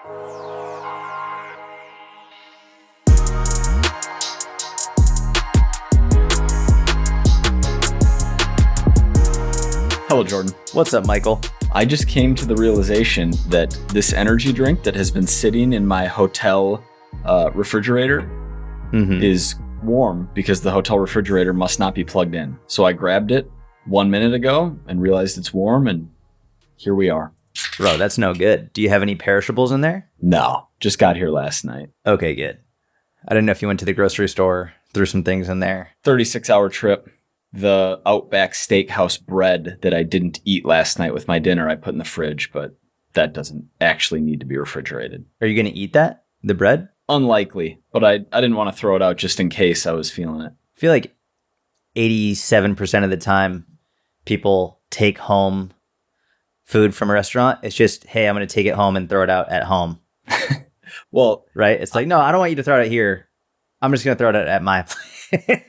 Hello, Jordan. What's up, Michael? I just came to the realization that this energy drink that has been sitting in my hotel refrigerator is warm because the hotel refrigerator must not be plugged in. So I grabbed it 1 minute ago and realized it's warm, and here we are. Bro, that's no good. Do you have any perishables in there? No, just got here last night. Okay, good. I didn't know if you went to the grocery store, threw some things in there. 36-hour trip. The Outback Steakhouse bread that I didn't eat last night with my dinner, I put in the fridge, but that doesn't actually need to be refrigerated. Are you going to eat that? The bread? Unlikely, but I didn't want to throw it out just in case I was feeling it. I feel like 87% of the time people take home food from a restaurant. It's just, hey, I'm going to take it home and throw it out at home. Well, right? It's like, no, I don't want you to throw it out here. I'm just going to throw it out at my place.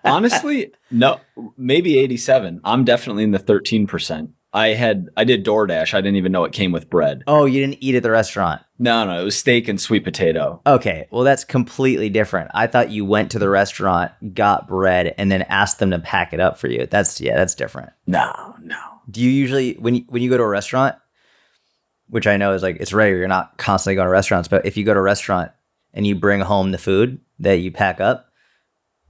Honestly, no, maybe 87. I'm definitely in the 13%. I did DoorDash. I didn't even know it came with bread. Oh, you didn't eat at the restaurant? No, it was steak and sweet potato. Okay, well, that's completely different. I thought you went to the restaurant, got bread, and then asked them to pack it up for you. That's different. No. Do you usually, when you go to a restaurant, which I know is like, it's rare, you're not constantly going to restaurants, but if you go to a restaurant and you bring home the food that you pack up,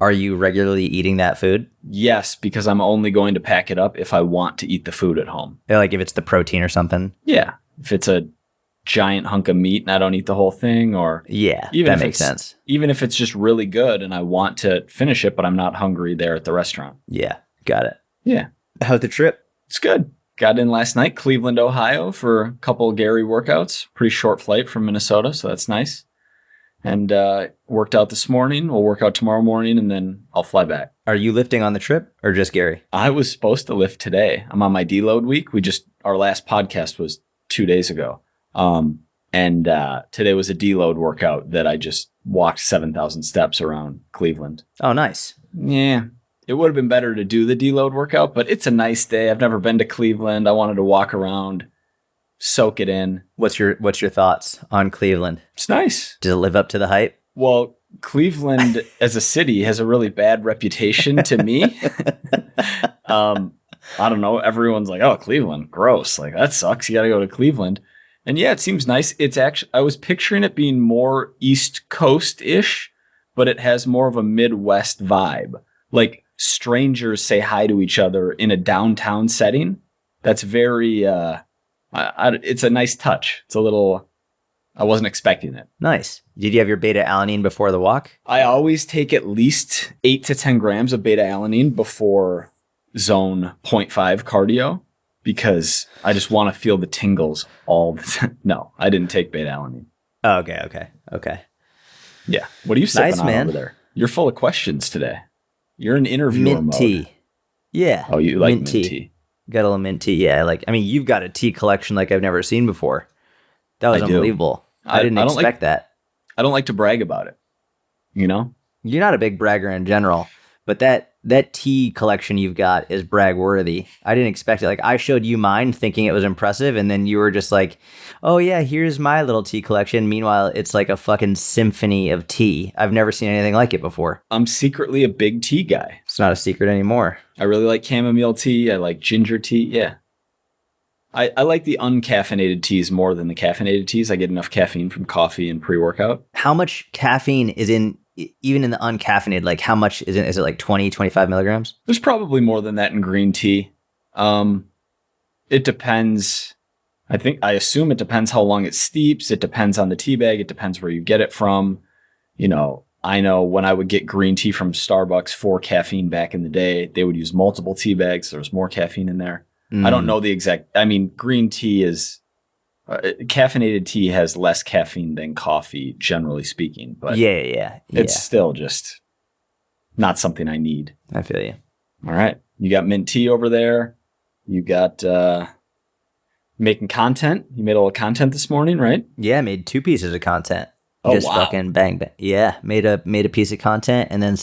are you regularly eating that food? Yes, because I'm only going to pack it up if I want to eat the food at home. Like if it's the protein or something? Yeah. If it's a giant hunk of meat and I don't eat the whole thing, or yeah, that makes sense. Even if it's just really good and I want to finish it, but I'm not hungry there at the restaurant. Yeah, got it. Yeah. How's the trip? It's good. Got in last night, Cleveland, Ohio, for a couple of Gary workouts. Pretty short flight from Minnesota, so that's nice. And worked out this morning. We'll work out tomorrow morning, and then I'll fly back. Are you lifting on the trip or just Gary? I was supposed to lift today. I'm on my deload week. Our last podcast was 2 days ago. And today was a deload workout that I just walked 7,000 steps around Cleveland. Oh, nice. Yeah. It would have been better to do the deload workout, but it's a nice day. I've never been to Cleveland. I wanted to walk around, soak it in. What's your thoughts on Cleveland? It's nice. Does it live up to the hype? Well, Cleveland as a city has a really bad reputation to me. I don't know. Everyone's like, oh, Cleveland, gross. Like, that sucks. You got to go to Cleveland. And yeah, it seems nice. It's actually, I was picturing it being more East Coast-ish, but it has more of a Midwest vibe. Like, strangers say hi to each other in a downtown setting. That's very, it's a nice touch. It's a little, I wasn't expecting it. Nice. Did you have your beta-alanine before the walk? I always take at least 8 to 10 grams of beta-alanine before zone 0.5 cardio because I just want to feel the tingles all the time. No, I didn't take beta-alanine. Oh, okay. Yeah. What are you sipping on man. over there? You're full of questions today. You're in interviewer mint mode. Tea. Yeah. Oh, you like mint tea. Got a little mint tea. Yeah. You've got a tea collection like I've never seen before. That was unbelievable. I didn't expect that. I don't like to brag about it. You know? You're not a big bragger in general, but that tea collection you've got is brag worthy. I didn't expect it. Like, I showed you mine thinking it was impressive, and then you were just like, oh yeah, here's my little tea collection. Meanwhile, it's like a fucking symphony of tea. I've never seen anything like it before. I'm secretly a big tea guy. It's not a secret anymore. I really like chamomile tea. I like ginger tea. Yeah. I like the uncaffeinated teas more than the caffeinated teas. I get enough caffeine from coffee and pre-workout. How much caffeine is in, even in the uncaffeinated, like how much is it like 20, 25 milligrams? There's probably more than that in green tea. It depends. I assume it depends how long it steeps. It depends on the tea bag. It depends where you get it from. You know, I know when I would get green tea from Starbucks for caffeine back in the day, they would use multiple tea bags. There was more caffeine in there. I don't know the exact, green tea is, caffeinated tea has less caffeine than coffee, generally speaking. But yeah. It's still just not something I need. I feel you. All right. You got mint tea over there. You got making content. You made a little content this morning, right? Yeah, I made 2 pieces of content. Oh, just wow. Fucking bang. Yeah, made a piece of content, and then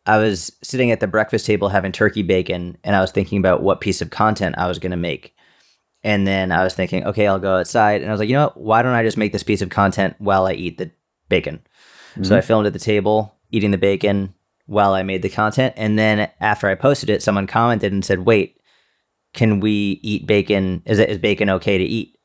I was sitting at the breakfast table having turkey bacon, and I was thinking about what piece of content I was going to make. And then I was thinking, okay, I'll go outside. And I was like, you know what? Why don't I just make this piece of content while I eat the bacon? So I filmed at the table, eating the bacon while I made the content. And then after I posted it, someone commented and said, wait, can we eat bacon? Is bacon okay to eat?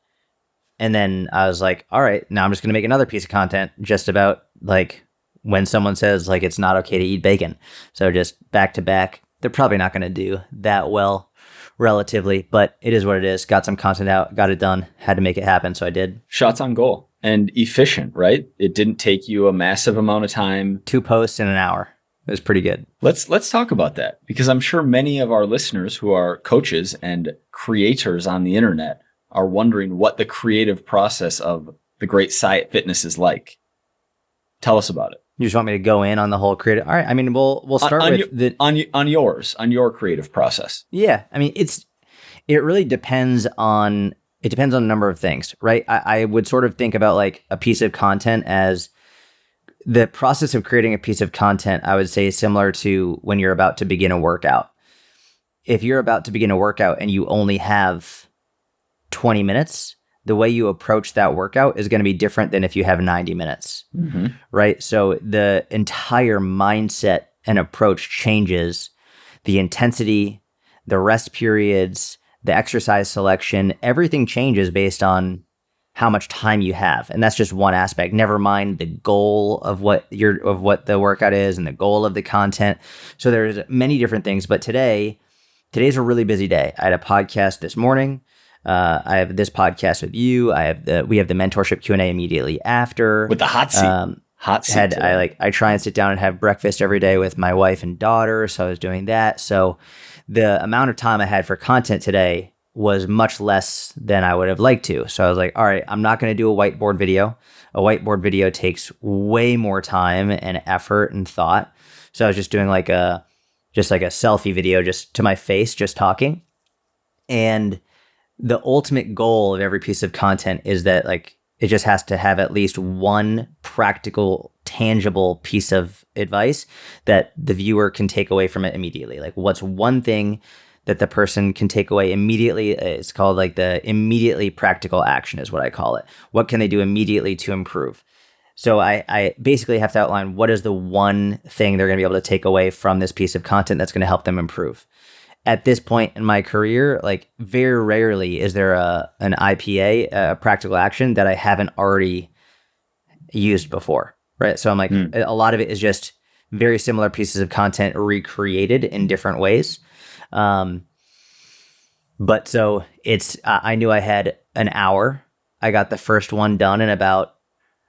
And then I was like, all right, now I'm just going to make another piece of content just about like when someone says like it's not okay to eat bacon. So just back to back. They're probably not going to do that well relatively, but it is what it is. Got some content out, got it done, had to make it happen. So I did. Shots on goal and efficient, right? It didn't take you a massive amount of time. 2 posts in an hour. It was pretty good. Let's talk about that, because I'm sure many of our listeners who are coaches and creators on the internet are wondering what the creative process of the great Syatt Fitness is like. Tell us about it. You just want me to go in on the whole creative? All right. I mean, we'll start on your creative process. Yeah. I mean, it really depends on a number of things, right? I would sort of think about like a piece of content as the process of creating a piece of content. I would say is similar to when you're about to begin a workout. If you're about to begin a workout and you only have 20 minutes, the way you approach that workout is going to be different than if you have 90 minutes, right? So the entire mindset and approach changes. The intensity, the rest periods, the exercise selection, everything changes based on how much time you have. And that's just one aspect. Never mind the goal of what the workout is and the goal of the content. So there's many different things, but today's a really busy day. I had a podcast this morning. I have this podcast with you. We have the mentorship Q&A immediately after with the hot seat. Hot seat. I try and sit down and have breakfast every day with my wife and daughter. So I was doing that. So the amount of time I had for content today was much less than I would have liked to. So I was like, all right, I'm not going to do a whiteboard video. A whiteboard video takes way more time and effort and thought. So I was just doing like a selfie video just to my face, just talking. And the ultimate goal of every piece of content is that like it just has to have at least one practical, tangible piece of advice that the viewer can take away from it immediately. Like what's one thing that the person can take away immediately? It's called like the immediately practical action is what I call it. What can they do immediately to improve? So I basically have to outline what is the one thing they're going to be able to take away from this piece of content that's going to help them improve. At this point in my career, like very rarely is there an IPA, a practical action that I haven't already used before, right? So I'm like, a lot of it is just very similar pieces of content recreated in different ways. But so I knew I had an hour. I got the first one done in about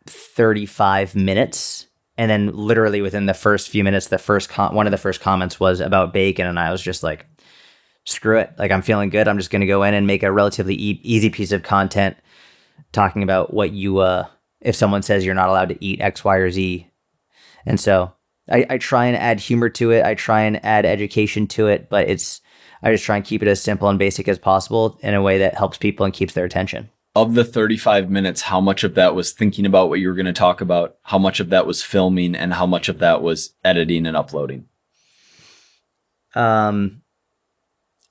35 minutes. And then literally within the first few minutes, one of the first comments was about bacon. And I was just like, screw it. Like, I'm feeling good. I'm just going to go in and make a relatively easy piece of content talking about what if someone says you're not allowed to eat X, Y, or Z. And so I try and add humor to it. I try and add education to it, but I just try and keep it as simple and basic as possible in a way that helps people and keeps their attention. Of the 35 minutes, how much of that was thinking about what you were going to talk about? How much of that was filming, and how much of that was editing and uploading?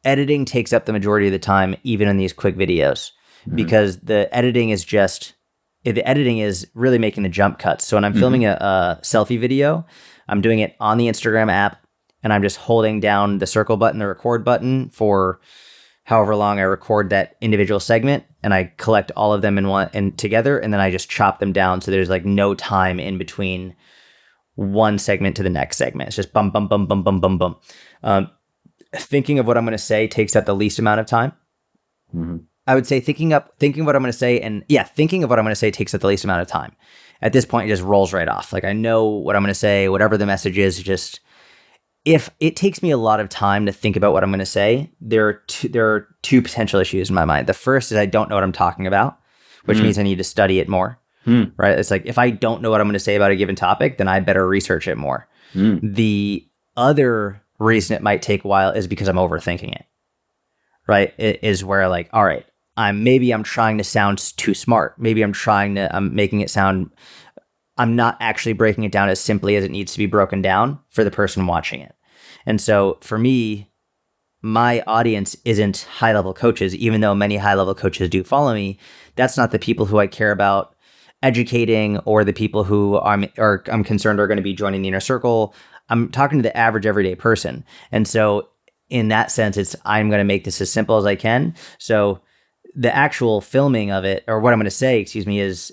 Editing takes up the majority of the time, even in these quick videos, because the editing is really making the jump cuts. So when I'm filming a selfie video, I'm doing it on the Instagram app, and I'm just holding down the circle button, the record button for however long I record that individual segment, and I collect all of them in one and together, and then I just chop them down so there's like no time in between one segment to the next segment. It's just bum, bum, bum, bum, bum, bum, bum. Thinking of what I'm going to say takes up the least amount of time. I would say thinking of what I'm going to say, thinking of what I'm going to say takes up the least amount of time. At this point, it just rolls right off. Like I know what I'm going to say, whatever the message is. Just if it takes me a lot of time to think about what I'm going to say, there are two potential issues in my mind. The first is I don't know what I'm talking about, which means I need to study it more. Right? It's like if I don't know what I'm going to say about a given topic, then I better research it more. The other reason it might take a while is because I'm overthinking it, right? It is where like, all right, I'm trying to sound too smart. Maybe I'm making it sound, I'm not actually breaking it down as simply as it needs to be broken down for the person watching it. And so for me, my audience isn't high level coaches, even though many high level coaches do follow me. That's not the people who I care about educating, or the people who I'm concerned are going to be joining the inner circle. I'm talking to the average everyday person. And so in that sense, I'm going to make this as simple as I can. So the actual filming of it, or what I'm going to say, excuse me, is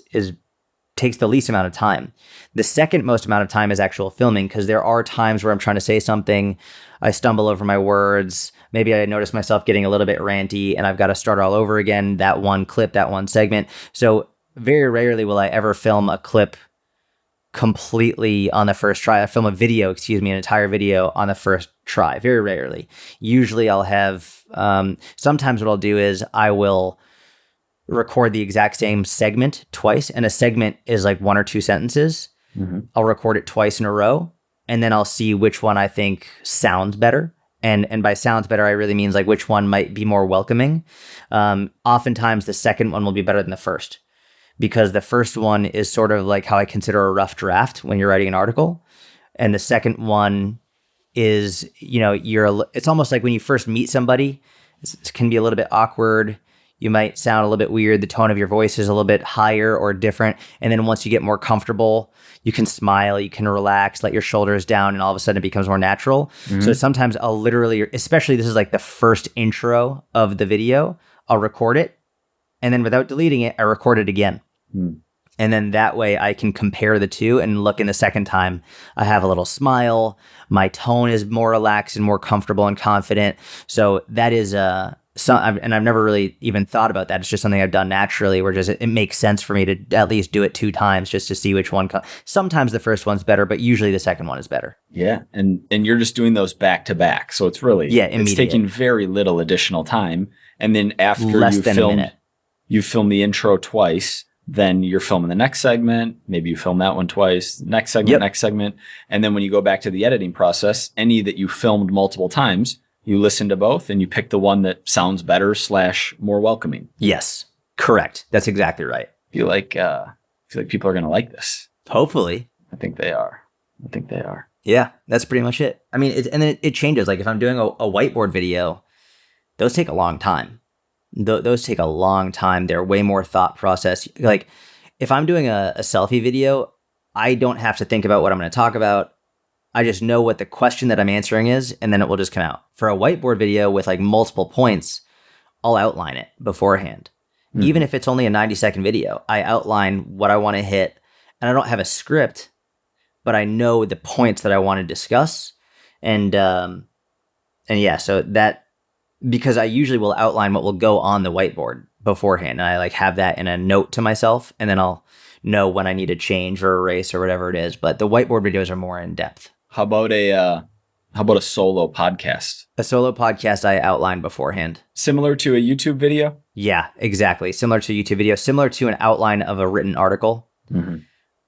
takes the least amount of time. The second most amount of time is actual filming, because there are times where I'm trying to say something, I stumble over my words, maybe I notice myself getting a little bit ranty, and I've got to start all over again, that one clip, that one segment. So very rarely will I ever film a clip completely on the first try. I film a video, an entire video on the first try. Very rarely. Usually I'll have, sometimes what I'll do is I will record the exact same segment twice, and a segment is like 1 or 2 sentences. Mm-hmm. I'll record it twice in a row, and then I'll see which one I think sounds better. And by sounds better, I really means like which one might be more welcoming. Oftentimes the second one will be better than the first, because the first one is sort of like how I consider a rough draft when you're writing an article. And the second one is, it's almost like when you first meet somebody, it can be a little bit awkward. You might sound a little bit weird. The tone of your voice is a little bit higher or different. And then once you get more comfortable, you can smile, you can relax, let your shoulders down, and all of a sudden it becomes more natural. Mm-hmm. So sometimes I'll literally, especially this is like the first intro of the video, I'll record it. And then without deleting it, I record it again. And then that way I can compare the two and look in the second time. I have a little smile. My tone is more relaxed and more comfortable and confident. So that is and I've never really even thought about that. It's just something I've done naturally, where just it makes sense for me to at least do it 2 times just to see which one. Sometimes the first one's better, but usually the second one is better. Yeah, and you're just doing those back to back, so it's really immediate. It's taking very little additional time, and then after you film the intro twice. Then you're filming the next segment. Maybe you film that one twice, next segment, next segment. And then when you go back to the editing process, any that you filmed multiple times, you listen to both and you pick the one that sounds better / more welcoming. Yes, correct. That's exactly right. I feel like people are going to like this. Hopefully. I think they are. Yeah, that's pretty much it. I mean, and then it changes. Like if I'm doing a whiteboard video, those take a long time. Those take a long time. They're way more thought process. Like if I'm doing a selfie video, I don't have to think about what I'm going to talk about. I just know what the question that I'm answering is, and then it will just come out. For a whiteboard video with like multiple points, I'll outline it beforehand. Mm-hmm. Even if it's only a 90-second video, I outline what I want to hit, and I don't have a script, but I know the points that I want to discuss. And yeah, so that, because I usually will outline what will go on the whiteboard beforehand. And I like have that in a note to myself, and then I'll know when I need to change or erase or whatever it is. But the whiteboard videos are more in depth. How about a solo podcast? A solo podcast I outline beforehand. Similar to a YouTube video? Yeah, exactly. Similar to a YouTube video, similar to an outline of a written article. Mm-hmm.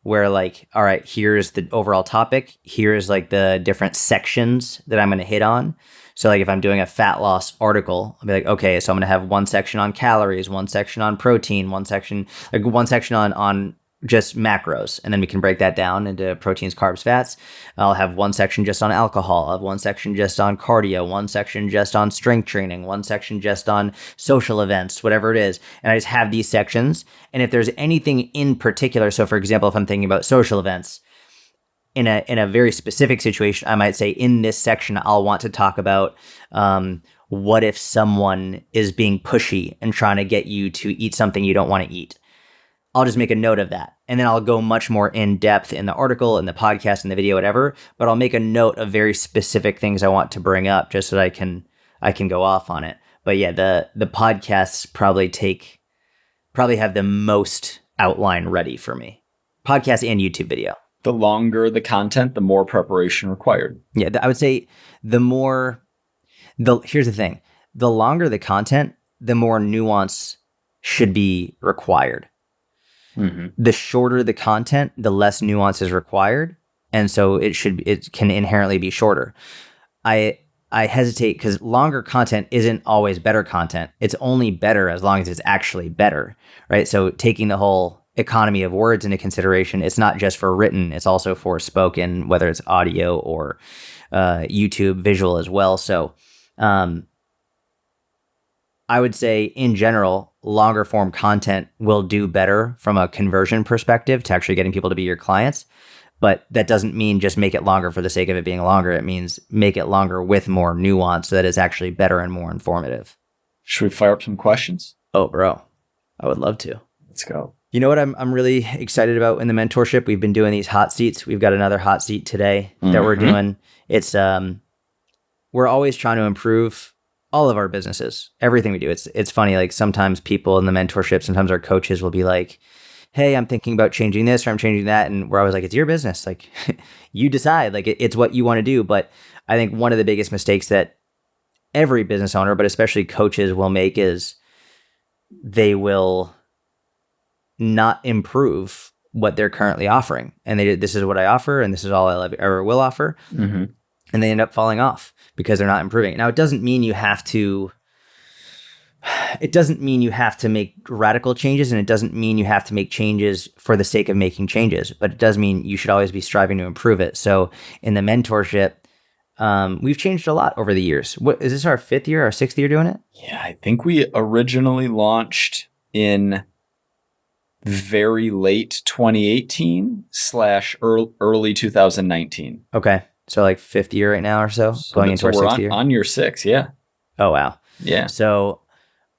Where like, all right, here's the overall topic. Here's like the different sections that I'm going to hit on. So like if I'm doing a fat loss article, I'll be like, okay, so I'm going to have one section on calories, one section on protein, one section on just macros. And then we can break that down into proteins, carbs, fats. I'll have one section just on alcohol. I'll have one section just on cardio, one section just on strength training, one section just on social events, whatever it is. And I just have these sections. And if there's anything in particular, so for example, if I'm thinking about social events, in a very specific situation, I might say in this section, I'll want to talk about what if someone is being pushy and trying to get you to eat something you don't want to eat. I'll just make a note of that. And then I'll go much more in depth in the article, in the podcast, in the video, whatever. But I'll make a note of very specific things I want to bring up just so that I can go off on it. But yeah, the podcasts probably have the most outline ready for me. Podcast and YouTube video. The longer the content, the more preparation required. Yeah, I would say here's the thing. The longer the content, the more nuance should be required. Mm-hmm. The shorter the content, the less nuance is required. And so it can inherently be shorter. I hesitate because longer content isn't always better content. It's only better as long as it's actually better, right? So taking the whole economy of words into consideration, it's not just for written, it's also for spoken, whether it's audio or YouTube visual as well. So I would say in general, longer form content will do better from a conversion perspective to actually getting people to be your clients. But that doesn't mean just make it longer for the sake of it being longer. It means make it longer with more nuance so that it's actually better and more informative. Should we fire up some questions? Oh, bro, I would love to. Let's go. You know what I'm really excited about in the mentorship? We've been doing these hot seats. We've got another hot seat today that we're doing. It's we're always trying to improve all of our businesses, everything we do. It's funny, like sometimes people in the mentorship, sometimes our coaches will be like, hey, I'm thinking about changing this or I'm changing that. And we're always like, it's your business. Like you decide, like it's what you want to do. But I think one of the biggest mistakes that every business owner, but especially coaches will make is they will not improve what they're currently offering. And this is what I offer and this is all I ever will offer. Mm-hmm. And they end up falling off because they're not improving. Now, it doesn't mean you have to make radical changes, and it doesn't mean you have to make changes for the sake of making changes, but it does mean you should always be striving to improve it. So in the mentorship, we've changed a lot over the years. What is this, our 5th year, our 6th year doing it? Yeah, I think we originally launched in very late 2018 / early 2019. Okay. So like 5th year right now or so, going into our 6th year. On year 6, yeah. Oh, wow. Yeah. So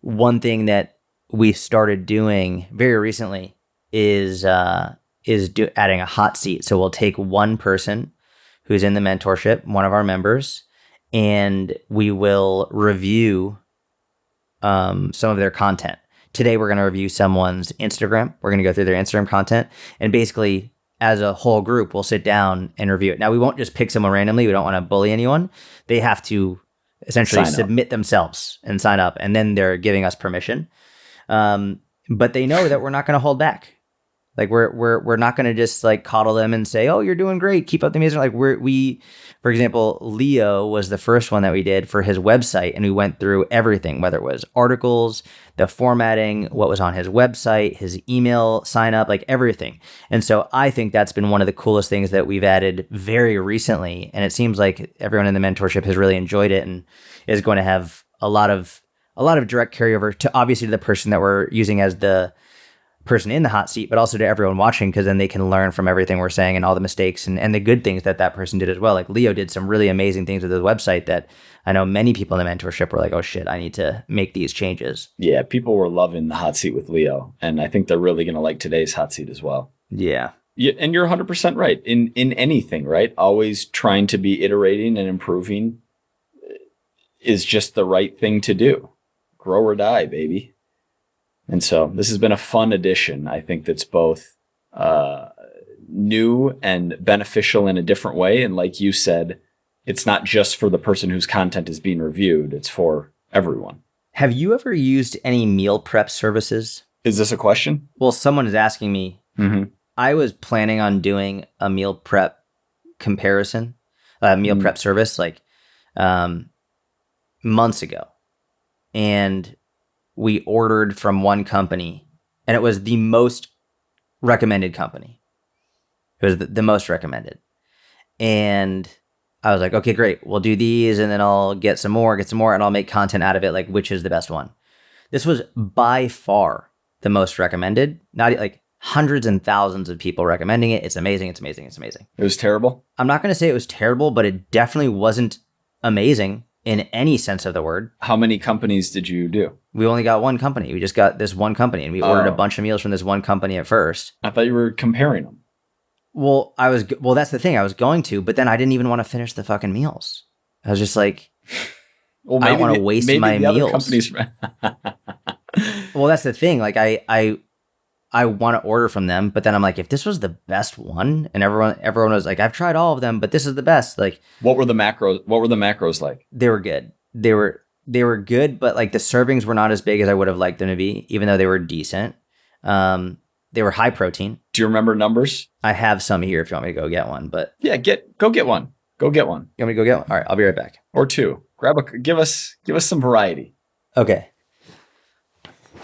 one thing that we started doing very recently is adding a hot seat. So we'll take one person who's in the mentorship, one of our members, and we will review some of their content. Today, we're going to review someone's Instagram. We're going to go through their Instagram content, and basically, as a whole group, we'll sit down and review it. Now, we won't just pick someone randomly. We don't want to bully anyone. They have to essentially submit themselves and sign up, and then they're giving us permission. But they know that we're not going to hold back. Like we're not going to just like coddle them and say, "Oh, you're doing great. Keep up the amazing." Like for example, Leo was the first one that we did for his website, and we went through everything, whether it was articles, the formatting, what was on his website, his email sign up, like everything. And so I think that's been one of the coolest things that we've added very recently, and it seems like everyone in the mentorship has really enjoyed it and is going to have a lot of direct carryover to obviously the person that we're using as the person in the hot seat, but also to everyone watching, because then they can learn from everything we're saying and all the mistakes and the good things that person did as well. Like Leo did some really amazing things with his website that I know many people in the mentorship were like, oh shit, I need to make these changes. Yeah, people were loving the hot seat with Leo, and I think they're really going to like today's hot seat as well. Yeah. And you're 100% right. In anything, right? Always trying to be iterating and improving is just the right thing to do. Grow or die, baby. And so this has been a fun addition. I think that's both new and beneficial in a different way. And like you said, it's not just for the person whose content is being reviewed. It's for everyone. Have you ever used any meal prep services? Is this a question? Well, someone is asking me. Mm-hmm. I was planning on doing a meal prep comparison, prep service like months ago. And we ordered from one company, and it was the most recommended company. It was the most recommended. And I was like, okay, great. We'll do these, and then I'll get some more, and I'll make content out of it, like which is the best one. This was by far the most recommended. Not like hundreds and thousands of people recommending it. It's amazing. It's amazing. It's amazing. It was terrible? I'm not going to say it was terrible, but it definitely wasn't amazing in any sense of the word. How many companies did you do? We only got one company. We just got this one company, and we ordered a bunch of meals from this one company at first. I thought you were comparing them. Well, that's the thing. I was going to, but then I didn't even want to finish the fucking meals. I was just like, I don't want to waste my meals. Well, that's the thing. Like I want to order from them, but then I'm like, if this was the best one, and everyone was like, I've tried all of them, but this is the best. Like, what were the macros like? They were good. They were good, but like the servings were not as big as I would have liked them to be, even though they were decent. They were high protein. Do you remember numbers? I have some here if you want me to go get one, but yeah, go get one. Go get one. You want me to go get one? All right, I'll be right back. Or two. Give us some variety. Okay.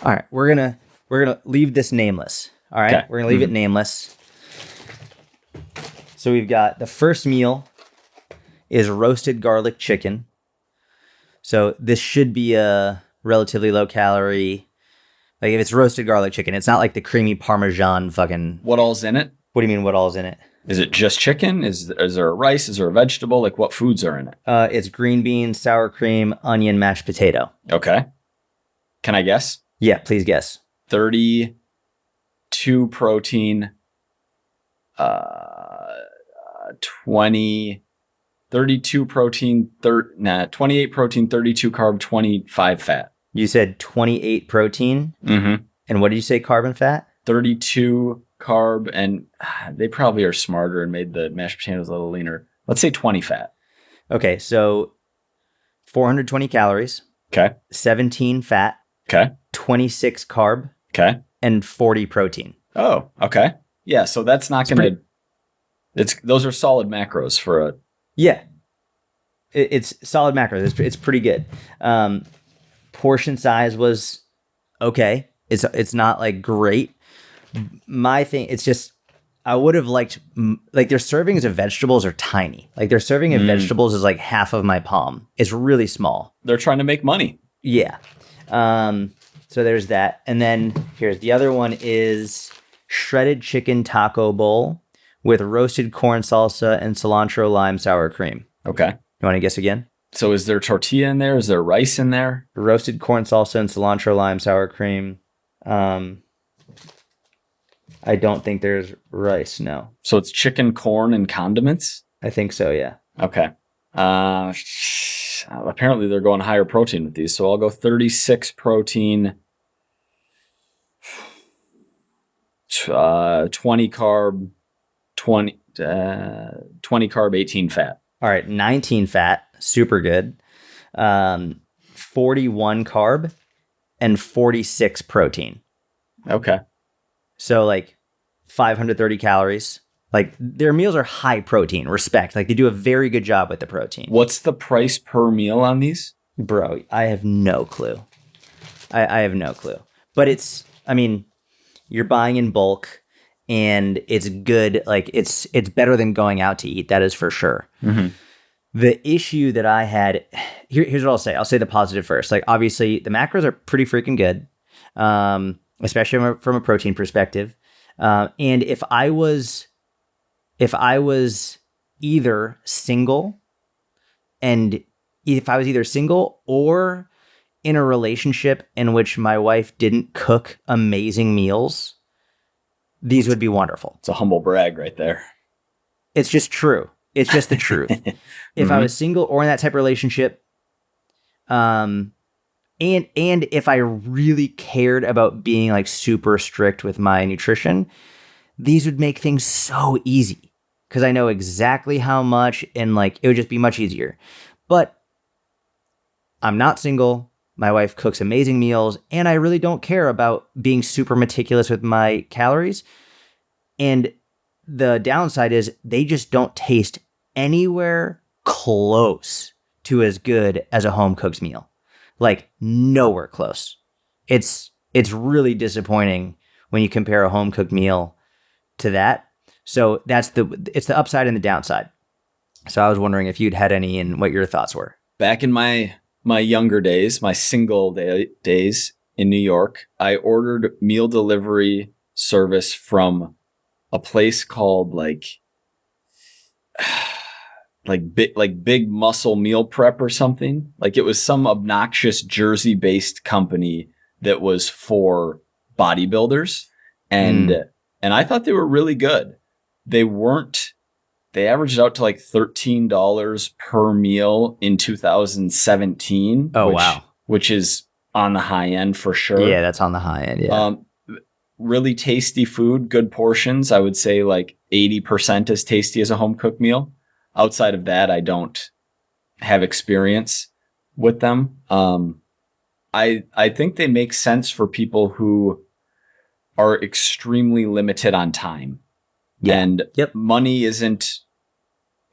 All right, we're gonna leave this nameless. All right, okay. We're gonna leave it nameless. So we've got the first meal is roasted garlic chicken. So this should be a relatively low calorie. Like if it's roasted garlic chicken, it's not like the creamy Parmesan fucking. What all's in it? What do you mean? What all's in it? Is it just chicken? Is there a rice? Is there a vegetable? Like what foods are in it? It's green beans, sour cream, onion, mashed potato. Okay. Can I guess? Yeah, please guess. 32 protein, 32 protein, 28 protein, 32 carb, 25 fat. You said 28 protein. Mm-hmm. And what did you say, carb and fat? 32 carb, and they probably are smarter and made the mashed potatoes a little leaner. Let's say 20 fat. Okay, so 420 calories. Okay. 17 fat. Okay. 26 carb. Okay. And 40 protein. Oh, okay. Yeah, so that's not going to... Those are solid macros for a... Yeah. It's solid macros. It's pretty good. Portion size was okay. It's not like great. My thing, it's just, I would have liked, like their servings of vegetables are tiny. Like their serving of vegetables is like half of my palm. It's really small. They're trying to make money. Yeah. So there's that. And then here's the other one is shredded chicken taco bowl with roasted corn salsa and cilantro lime sour cream. Okay. You want to guess again? So is there tortilla in there? Is there rice in there? Roasted corn salsa and cilantro lime sour cream. I don't think there's rice, no. So it's chicken, corn, and condiments? I think so, yeah. Okay. Apparently they're going higher protein with these, so I'll go 36 protein, 20 carb, 20 carb, 18 fat. All right, 19 fat, super good. 41 carb and 46 protein. Okay. So like 530 calories. Like their meals are high protein, respect. Like they do a very good job with the protein. What's the price per meal on these? Bro, I have no clue. I have no clue. But it's, I mean, you're buying in bulk and it's good. Like it's better than going out to eat. That is for sure. Mm-hmm. The issue that I had, here's what I'll say. I'll say the positive first. Like obviously the macros are pretty freaking good. Especially from a protein perspective. And if I was either single or in a relationship in which my wife didn't cook amazing meals, these would be wonderful. It's a humble brag right there. It's just true. It's just the truth. If I was single or in that type of relationship, and if I really cared about being like super strict with my nutrition, these would make things so easy because I know exactly how much and like it would just be much easier. But I'm not single. My wife cooks amazing meals and I really don't care about being super meticulous with my calories. And the downside is they just don't taste anywhere close to as good as a home cooked meal. Like nowhere close. It's really disappointing when you compare a home cooked meal to that. So it's the upside and the downside. So I was wondering if you'd had any and what your thoughts were. Back in my younger days, my single days in New York, I ordered meal delivery service from a place called Big Muscle Meal Prep or something. Like it was some obnoxious Jersey-based company that was for bodybuilders. And I thought they were really good. They averaged out to like $13 per meal in 2017. Oh, wow. Which is on the high end for sure. Yeah, that's on the high end. Yeah. Really tasty food, good portions. I would say like 80% as tasty as a home cooked meal. Outside of that, I don't have experience with them. I think they make sense for people who are extremely limited on time. Yeah. And money isn't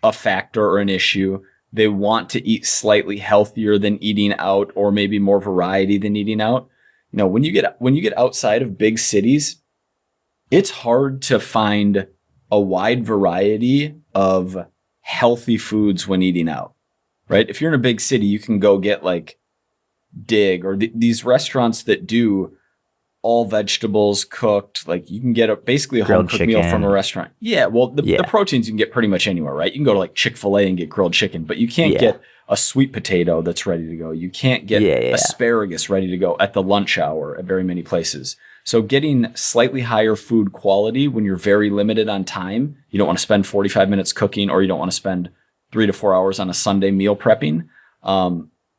a factor or an issue. They want to eat slightly healthier than eating out, or maybe more variety than eating out. You know, when you get outside of big cities, it's hard to find a wide variety of healthy foods when eating out, right? If you're in a big city, you can go get like Dig or these restaurants that do all vegetables cooked, like you can get basically a home cooked meal from a restaurant. Yeah, well, the proteins you can get pretty much anywhere, right? You can go to like Chick-fil-A and get grilled chicken, but you can't get a sweet potato that's ready to go. You can't get asparagus ready to go at the lunch hour at very many places. So getting slightly higher food quality when you're very limited on time, you don't want to spend 45 minutes cooking, or you don't want to spend 3 to 4 hours on a Sunday meal prepping.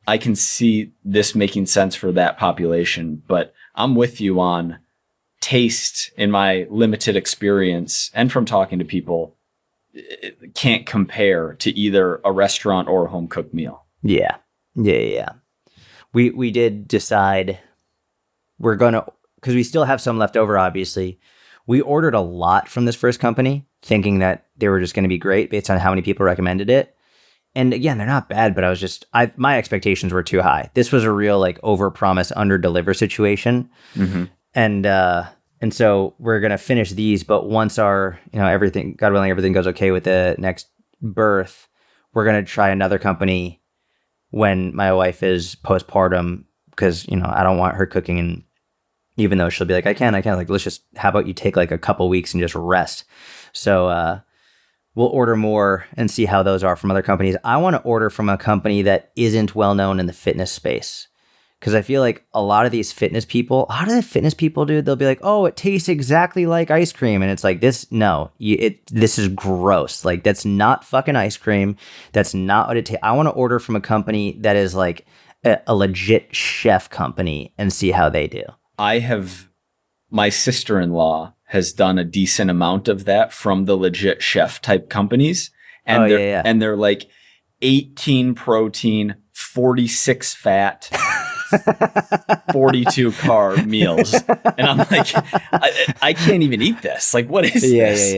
I can see this making sense for that population, but I'm with you on taste. In my limited experience and from talking to people, it can't compare to either a restaurant or a home cooked meal. Yeah. We did decide we're going to, because we still have some left over, obviously. We ordered a lot from this first company, thinking that they were just going to be great based on how many people recommended it. And again, they're not bad, but my expectations were too high. This was a real like over-promise, under-deliver situation. Mm-hmm. And so we're going to finish these, but once our, everything, God willing, everything goes okay with the next birth, we're going to try another company when my wife is postpartum, because, I don't want her cooking. And even though she'll be like, I can't, like, how about you take like a couple weeks and just rest? So, we'll order more and see how those are from other companies. I want to order from a company that isn't well known in the fitness space, because I feel like a lot of these fitness people, how do the fitness people do? They'll be like, oh, it tastes exactly like ice cream. And it's like, this is gross. Like, that's not fucking ice cream. That's not what it tastes. I want to order from a company that is like a legit chef company and see how they do. My sister-in-law has done a decent amount of that from the legit chef type companies. And and they're like 18 protein, 46 fat, 42 carb meals. And I'm like, I can't even eat this. Like, what is this?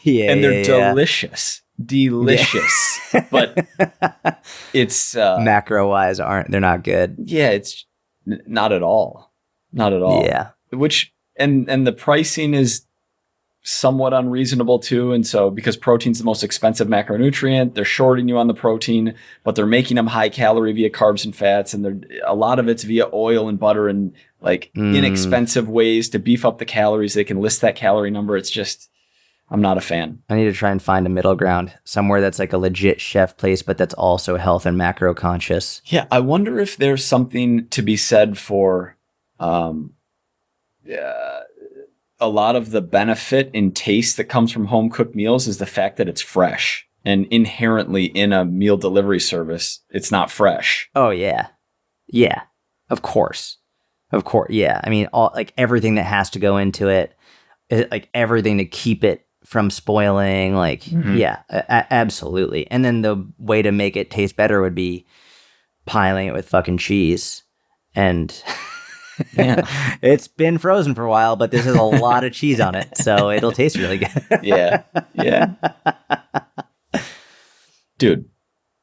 Yeah. And they're delicious. Delicious. But it's macro wise they're not good. Yeah, it's not at all. Not at all. Yeah. Which and the pricing is somewhat unreasonable too. And so because protein's the most expensive macronutrient, they're shorting you on the protein, but they're making them high calorie via carbs and fats. And a lot of it's via oil and butter and like inexpensive ways to beef up the calories. They can list that calorie number. It's just, I'm not a fan. I need to try and find a middle ground somewhere that's like a legit chef place, but that's also health and macro conscious. Yeah. I wonder if there's something to be said for, a lot of the benefit in taste that comes from home cooked meals is the fact that it's fresh, and inherently in a meal delivery service, it's not fresh. Oh yeah. Yeah. Of course. Yeah. I mean, everything that has to go into it, like everything to keep it from spoiling, like, yeah, absolutely. And then the way to make it taste better would be piling it with fucking cheese. And yeah, it's been frozen for a while, but this has a lot of cheese on it, so it'll taste really good. Yeah. Dude,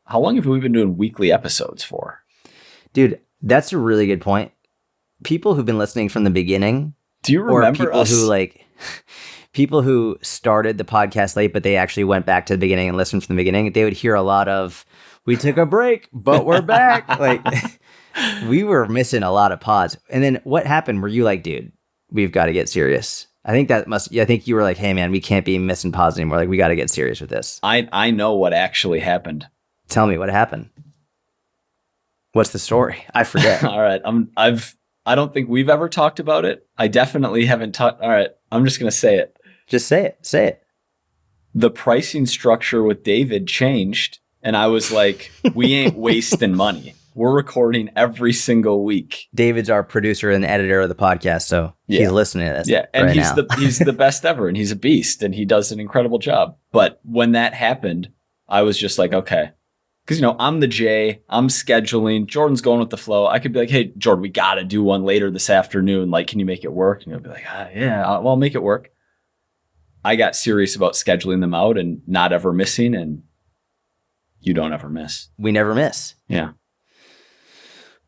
how long have we been doing weekly episodes for? Dude, that's a really good point. People who've been listening from the beginning, do you remember people who started the podcast late, but they actually went back to the beginning and listened from the beginning, they would hear a lot of, we took a break, but we're back. Like, we were missing a lot of pods. And then what happened? Were you like, dude, we've got to get serious? I think you were like, hey man, we can't be missing pods anymore. Like, we got to get serious with this. I know what actually happened. Tell me what happened. What's the story? I forget. All right. I don't think we've ever talked about it. I definitely haven't talked. All right. I'm just going to say it. Just say it. Say it. The pricing structure with David changed. And I was like, we ain't wasting money. We're recording every single week. David's our producer and editor of the podcast, so he's listening to this. Yeah, and he's the best ever, and he's a beast, and he does an incredible job. But when that happened, I was just like, okay. Because, I'm the J, I'm scheduling, Jordan's going with the flow. I could be like, hey, Jordan, we got to do one later this afternoon. Like, can you make it work? And he'll be like, I'll make it work. I got serious about scheduling them out and not ever missing, and you don't ever miss. We never miss. Yeah.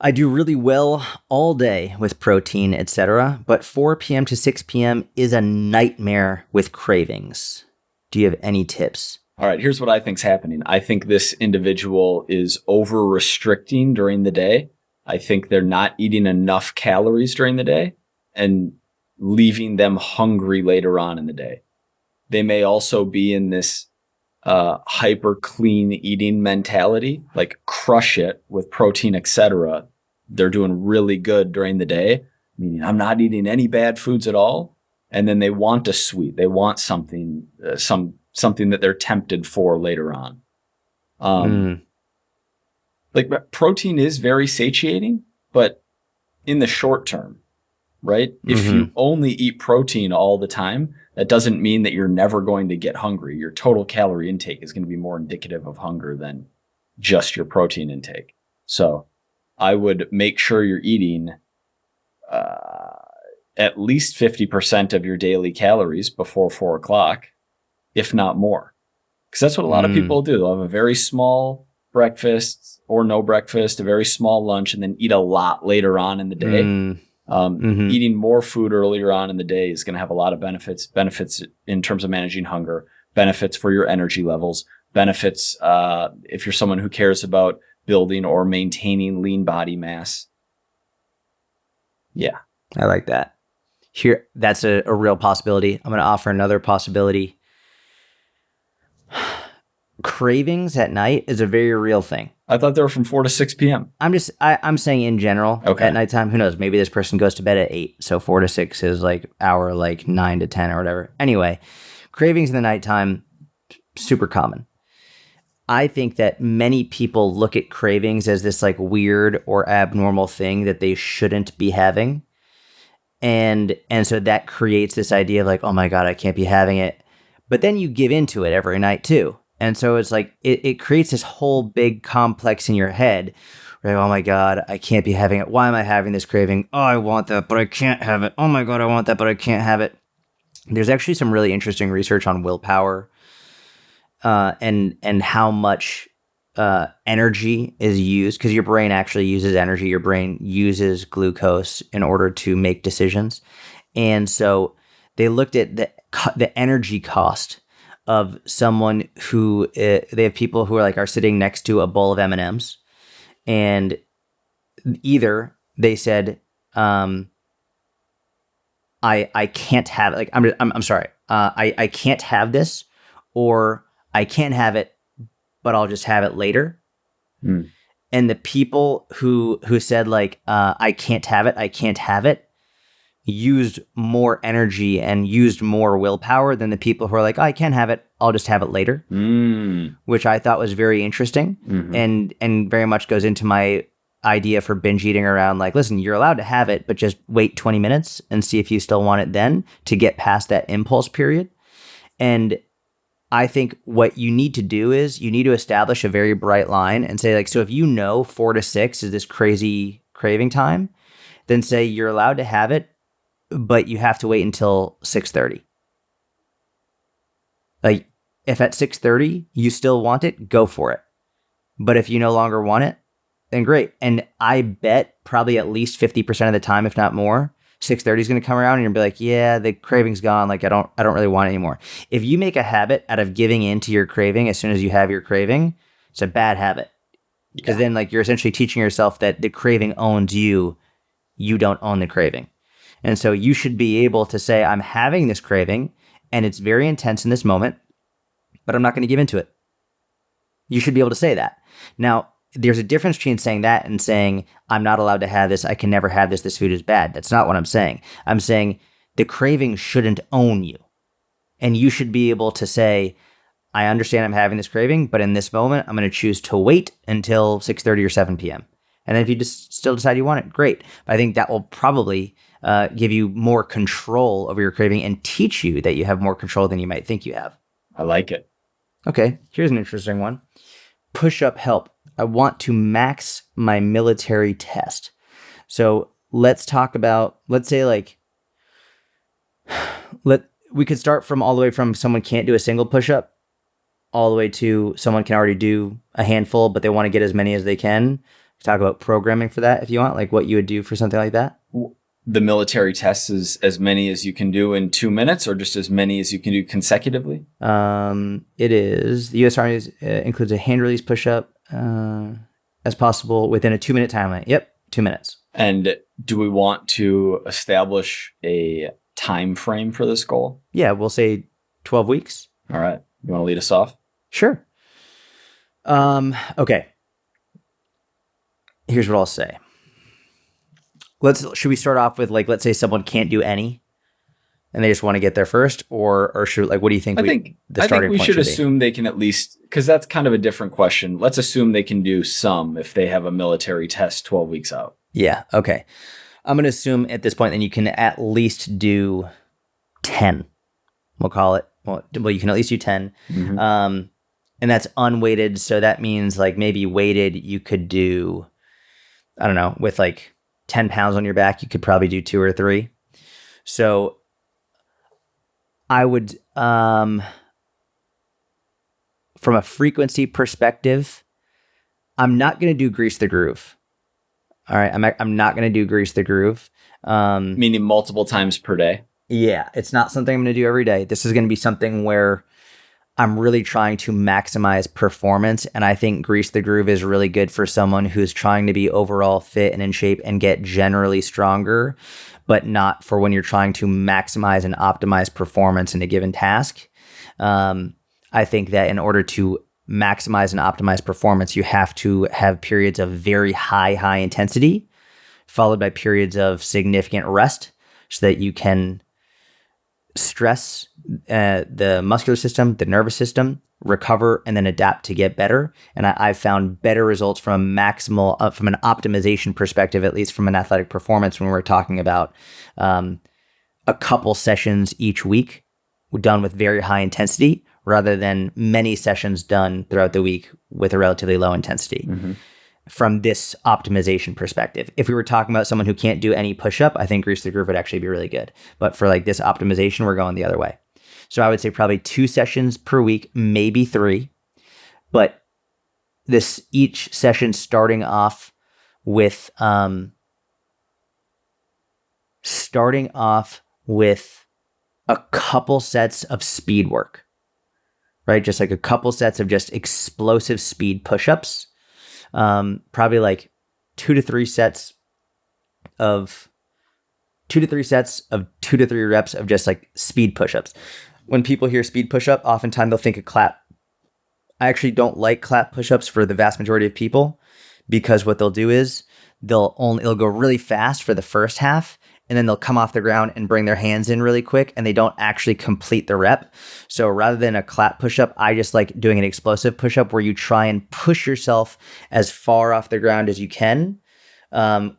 I do really well all day with protein, etc., but 4 p.m. to 6 p.m. is a nightmare with cravings. Do you have any tips? All right, here's what I think's happening. I think this individual is over restricting during the day I think they're not eating enough calories during the day and leaving them hungry later on in the day. They may also be in this hyper clean eating mentality, like crush it with protein, etc. They're doing really good during the day, meaning I'm not eating any bad foods at all. And then they want a sweet, they want something, something that they're tempted for later on. Like protein is very satiating, but in the short term, right? If you only eat protein all the time, that doesn't mean that you're never going to get hungry. Your total calorie intake is going to be more indicative of hunger than just your protein intake. So I would make sure you're eating at least 50% of your daily calories before 4 o'clock, if not more. Because that's what a lot of people do. They'll have a very small breakfast or no breakfast, a very small lunch, and then eat a lot later on in the day. Eating more food earlier on in the day is going to have a lot of benefits in terms of managing hunger, benefits for your energy levels, benefits if you're someone who cares about building or maintaining lean body mass. Yeah. I like that. Here, that's a real possibility. I'm going to offer another possibility. Cravings at night is a very real thing. I thought they were from 4 to 6 p.m. I'm saying in general, okay. At nighttime, who knows? Maybe this person goes to bed at 8, so 4 to 6 is like hour like 9 to 10 or whatever. Anyway, cravings in the nighttime, super common. I think that many people look at cravings as this like weird or abnormal thing that they shouldn't be having. And so that creates this idea of like, oh my God, I can't be having it. But then you give into it every night too. And so it's like, it creates this whole big complex in your head. Right? Oh my God, I can't be having it. Why am I having this craving? Oh, I want that, but I can't have it. Oh my God, I want that, but I can't have it. There's actually some really interesting research on willpower and how much energy is used, because your brain actually uses energy. Your brain uses glucose in order to make decisions. And so they looked at the energy cost of someone who they have people who are sitting next to a bowl of M&Ms, and either they said, I can't have it. Like I'm sorry. I can't have this, or I can have it, but I'll just have it later. And the people who said like, I can't have it, used more energy and used more willpower than the people who are like, oh, I can have it, I'll just have it later. Which I thought was very interesting, and very much goes into my idea for binge eating around like, listen, you're allowed to have it, but just wait 20 minutes and see if you still want it then, to get past that impulse period. And I think what you need to do is you need to establish a very bright line and say like, so if 4 to 6 is this crazy craving time, then say you're allowed to have it, but you have to wait until 6:30. Like if at 6:30 you still want it, go for it. But if you no longer want it, then great. And I bet probably at least 50% of the time, if not more, 6:30 is going to come around and you'll be like, yeah, the craving's gone. Like I don't really want it anymore. If you make a habit out of giving in to your craving as soon as you have your craving, it's a bad habit. Because then like you're essentially teaching yourself that the craving owns you. You don't own the craving. And so you should be able to say, I'm having this craving and it's very intense in this moment, but I'm not going to give into it. You should be able to say that. Now, there's a difference between saying that and saying, I'm not allowed to have this, I can never have this, this food is bad. That's not what I'm saying. I'm saying the craving shouldn't own you. And you should be able to say, I understand I'm having this craving, but in this moment, I'm going to choose to wait until 6:30 or 7 p.m. And then if you just still decide you want it, great. But I think that will probably give you more control over your craving and teach you that you have more control than you might think you have. I like it. Okay, here's an interesting one. Push-up help. I want to max my military test. So let's talk about, let's say like, we could start from all the way from someone can't do a single push-up all the way to someone can already do a handful, but they want to get as many as they can. Talk about programming for that if you want, like what you would do for something like that. The military test is as many as you can do in 2 minutes, or just as many as you can do consecutively? It is. The U.S. Army includes a hand release push-up as possible within a 2-minute time limit. Yep, 2 minutes. And do we want to establish a time frame for this goal? Yeah, we'll say 12 weeks. All right. You want to lead us off? Sure. Okay. Here's what I'll say. Should we start off with, like, let's say someone can't do any and they just want to get there first, or should, like, what do you think? I think we should assume they can at least, because that's kind of a different question. Let's assume they can do some if they have a military test 12 weeks out. Yeah. Okay. I'm going to assume at this point then you can at least do 10. We'll call it. Well, you can at least do 10. Mm-hmm. And that's unweighted. So that means, like, maybe weighted, you could do, I don't know, with like 10 pounds on your back, you could probably do 2 or 3. So I would, from a frequency perspective, I'm not going to do grease the groove. All right. I'm not going to do grease the groove. Meaning multiple times per day. Yeah. It's not something I'm going to do every day. This is going to be something where I'm really trying to maximize performance. And I think grease the groove is really good for someone who's trying to be overall fit and in shape and get generally stronger, but not for when you're trying to maximize and optimize performance in a given task. I think that in order to maximize and optimize performance, you have to have periods of very high intensity, followed by periods of significant rest so that you can stress the muscular system, the nervous system, recover, and then adapt to get better. And I've found better results from from an optimization perspective, at least from an athletic performance, when we're talking about a couple sessions each week done with very high intensity rather than many sessions done throughout the week with a relatively low intensity. Mm-hmm. From this optimization perspective. If we were talking about someone who can't do any push-up, I think grease the groove would actually be really good. But for like this optimization, we're going the other way. So I would say probably 2 sessions per week, maybe 3. But each session starting off with a couple sets of speed work, right? Just like a couple sets of just explosive speed push-ups. Probably like 2 to 3 sets of 2 to 3 reps of just like speed push-ups. When people hear speed push-up, oftentimes they'll think of clap. I actually don't like clap push-ups for the vast majority of people, because what they'll do is it'll go really fast for the first half, and then they'll come off the ground and bring their hands in really quick, and they don't actually complete the rep. So rather than a clap push-up, I just like doing an explosive push-up where you try and push yourself as far off the ground as you can,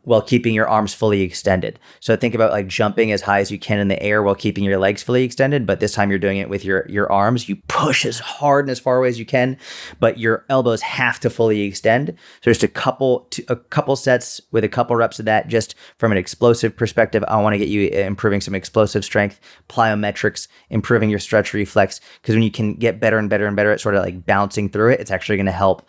while keeping your arms fully extended. So think about like jumping as high as you can in the air while keeping your legs fully extended, but this time you're doing it with your arms. You push as hard and as far away as you can, but your elbows have to fully extend. So just a couple sets with a couple reps of that, just from an explosive perspective. I want to get you improving some explosive strength, plyometrics, improving your stretch reflex, because when you can get better and better and better at sort of like bouncing through it, it's actually going to help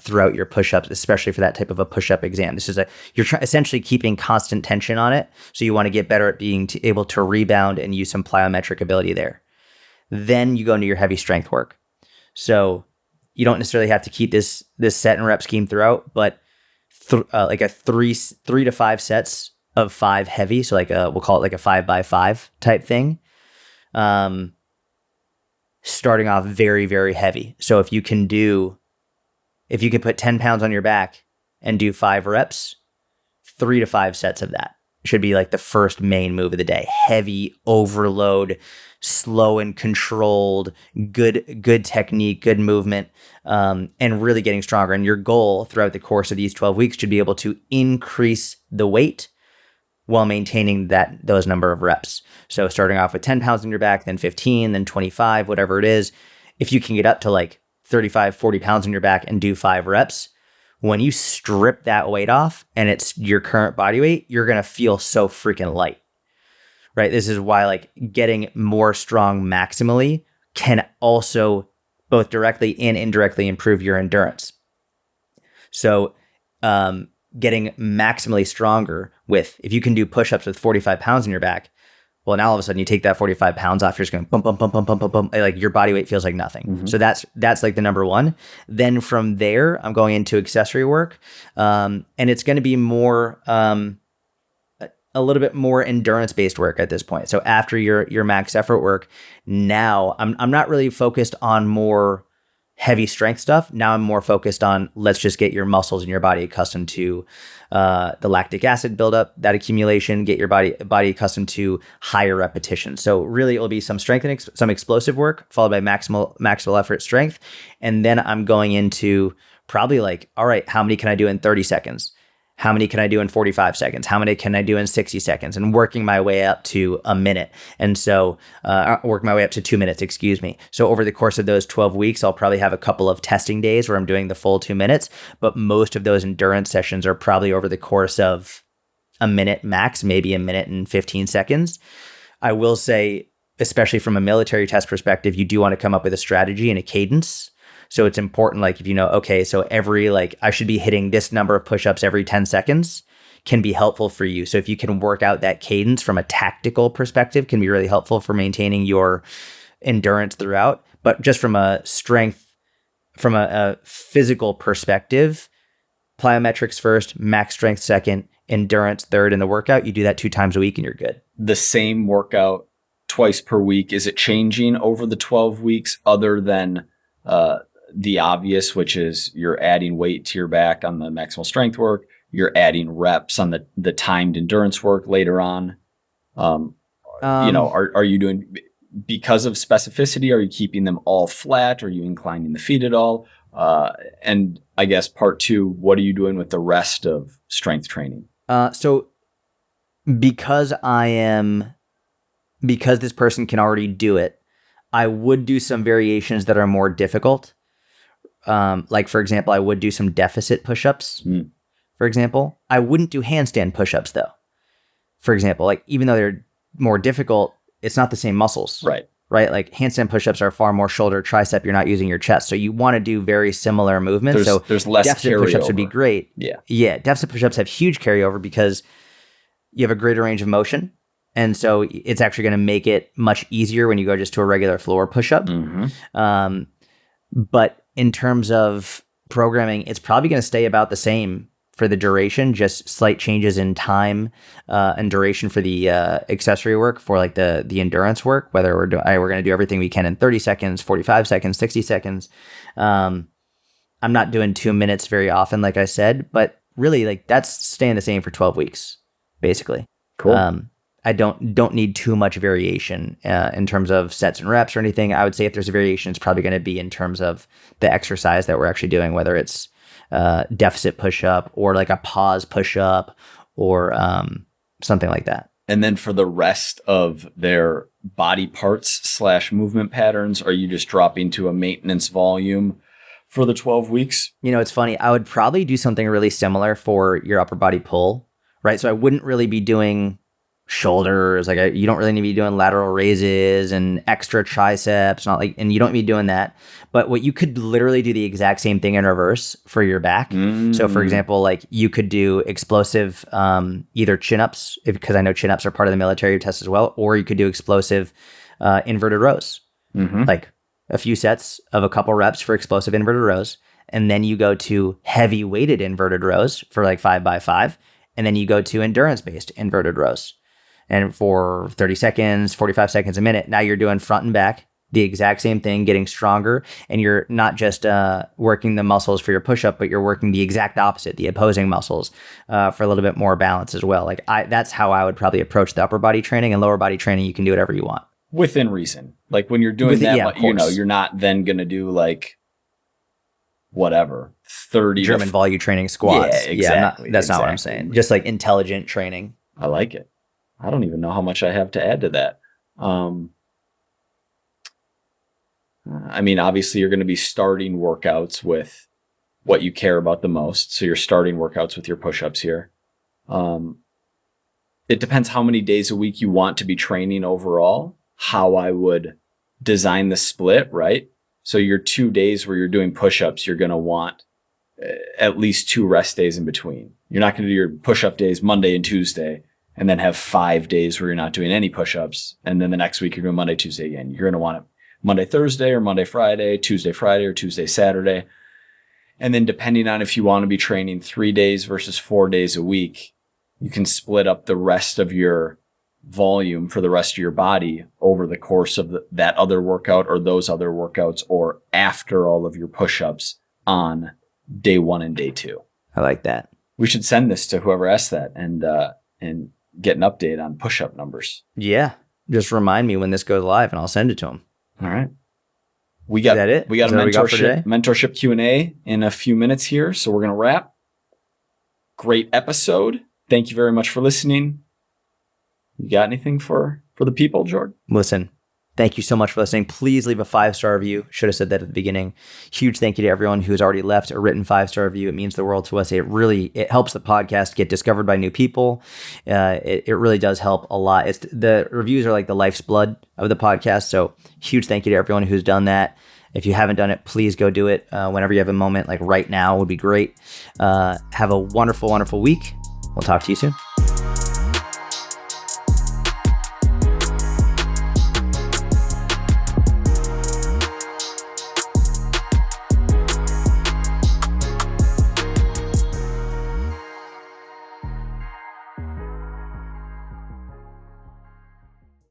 throughout your push-ups, especially for that type of a push-up exam. This is you're essentially keeping constant tension on it. So you want to get better at being able to rebound and use some plyometric ability there. Then you go into your heavy strength work. So you don't necessarily have to keep this set and rep scheme throughout, but like a 3 to 5 sets of 5 heavy. So like we'll call it like a 5x5 type thing. Starting off very, very heavy. So if you can put 10 pounds on your back and do 5 reps, 3 to 5 sets of that should be like the first main move of the day. Heavy overload, slow and controlled, good technique, good movement, and really getting stronger. And your goal throughout the course of these 12 weeks should be able to increase the weight while maintaining those number of reps. So starting off with 10 pounds on your back, then 15, then 25, whatever it is. If you can get up to like 35, 40 pounds on your back and do 5 reps, when you strip that weight off and it's your current body weight, you're going to feel so freaking light, right? This is why like getting more strong maximally can also both directly and indirectly improve your endurance. So getting maximally stronger if you can do push-ups with 45 pounds on your back, Well, now all of a sudden you take that 45 pounds off, you're just going bump, bump, bump, bump, bump, bump, bump. Like your body weight feels like nothing. So that's like the number one. Then from there, I'm going into accessory work. And it's going to be more, a little bit more endurance based work at this point. So after your max effort work, now I'm not really focused on more heavy strength stuff. Now I'm more focused on, let's just get your muscles and your body accustomed to the lactic acid buildup, that accumulation, get your body accustomed to higher repetitions. So really it will be some strength and some explosive work followed by maximal effort strength. And then I'm going into probably like, all right, how many can I do in 30 seconds? How many can I do in 45 seconds? How many can I do in 60 seconds? And working my way up to a minute. And so working my way up to 2 minutes, excuse me. So over the course of those 12 weeks, I'll probably have a couple of testing days where I'm doing the full 2 minutes. But most of those endurance sessions are probably over the course of a minute max, maybe a minute and 15 seconds. I will say, especially from a military test perspective, you do want to come up with a strategy and a cadence. So it's important, like if you know, okay, so every I should be hitting this number of push-ups every 10 seconds can be helpful for you. So if you can work out that cadence from a tactical perspective, can be really helpful for maintaining your endurance throughout. But just from a strength, from a physical perspective, plyometrics first, max strength second, endurance third in the workout. You do that 2 times a week and you're good. The same workout twice per week, is it changing over the 12 weeks other than the obvious, which is you're adding weight to your back on the maximal strength work, you're adding reps on the timed endurance work later on? Are you doing, because of specificity, are you keeping them all flat? Are you inclining the feet at all? And I guess part 2, what are you doing with the rest of strength training? So because this person can already do it, I would do some variations that are more difficult. Like, for example, I would do some deficit push-ups, for example. I wouldn't do handstand push-ups, though. For example, like, even though they're more difficult, it's not the same muscles. Right? Like, handstand push-ups are far more shoulder, tricep. You're not using your chest. So you want to do very similar movements. There's less deficit carryover. Push-ups would be great. Yeah. Deficit push-ups have huge carryover because you have a greater range of motion. And so it's actually going to make it much easier when you go just to a regular floor push-up. But in terms of programming, it's probably going to stay about the same for the duration, just slight changes in time and duration for the accessory work, for like the endurance work, whether we're going to do everything we can in 30 seconds, 45 seconds, 60 seconds. I'm not doing 2 minutes very often, like I said, but really like that's staying the same for 12 weeks, basically. Cool. I don't need too much variation in terms of sets and reps or anything. I would say if there's a variation, it's probably going to be in terms of the exercise that we're actually doing, whether it's deficit push-up or like a pause push-up or something like that. And then for the rest of their body parts / movement patterns, are you just dropping to a maintenance volume for the 12 weeks? You know, it's funny. I would probably do something really similar for your upper body pull, right? So I wouldn't really be doing shoulders, you don't really need to be doing lateral raises and extra triceps, and you don't need to be doing that. But what you could literally do the exact same thing in reverse for your back. So for example, like you could do explosive either chin-ups, because I know chin-ups are part of the military test as well, or you could do explosive inverted rows, like a few sets of a couple reps for explosive inverted rows, and then you go to heavy weighted inverted rows for like 5x5, and then you go to endurance based inverted rows. And for 30 seconds, 45 seconds, a minute, now you're doing front and back, the exact same thing, getting stronger. And you're not just working the muscles for your push-up, but you're working the exact opposite, the opposing muscles, for a little bit more balance as well. That's how I would probably approach the upper body training. And lower body training, you can do whatever you want. Within reason. Like when you're doing that, you're not then going to do like whatever, 30 German volume training squats. Yeah, exactly. That's not what I'm saying. Just like intelligent training. I like it. I don't even know how much I have to add to that. I mean, obviously you're going to be starting workouts with what you care about the most. So you're starting workouts with your push-ups here. It depends how many days a week you want to be training overall, how I would design the split, right? So your 2 days where you're doing push-ups, you're going to want at least 2 rest days in between. You're not going to do your push-up days Monday and Tuesday, and then have 5 days where you're not doing any push-ups. And then the next week you're doing Monday, Tuesday again. You're going to want it Monday, Thursday, or Monday, Friday, Tuesday, Friday, or Tuesday, Saturday. And then depending on if you want to be training 3 days versus 4 days a week, you can split up the rest of your volume for the rest of your body over the course of that other workout or those other workouts, or after all of your push-ups on day 1 and day 2. I like that. We should send this to whoever asked that and get an update on push-up numbers. Yeah. Just remind me when this goes live and I'll send it to him. All right. Is that it? We got a mentorship Q&A in a few minutes here, so we're going to wrap. Great episode. Thank you very much for listening. You got anything for the people, Jordan? Listen, thank you so much for listening. Please leave a 5-star review. Should have said that at the beginning. Huge thank you to everyone who's already left a written 5-star review. It means the world to us. It helps the podcast get discovered by new people. It really does help a lot. The reviews are like the life's blood of the podcast. So huge thank you to everyone who's done that. If you haven't done it, please go do it whenever you have a moment. Like right now would be great. Have a wonderful, wonderful week. We'll talk to you soon.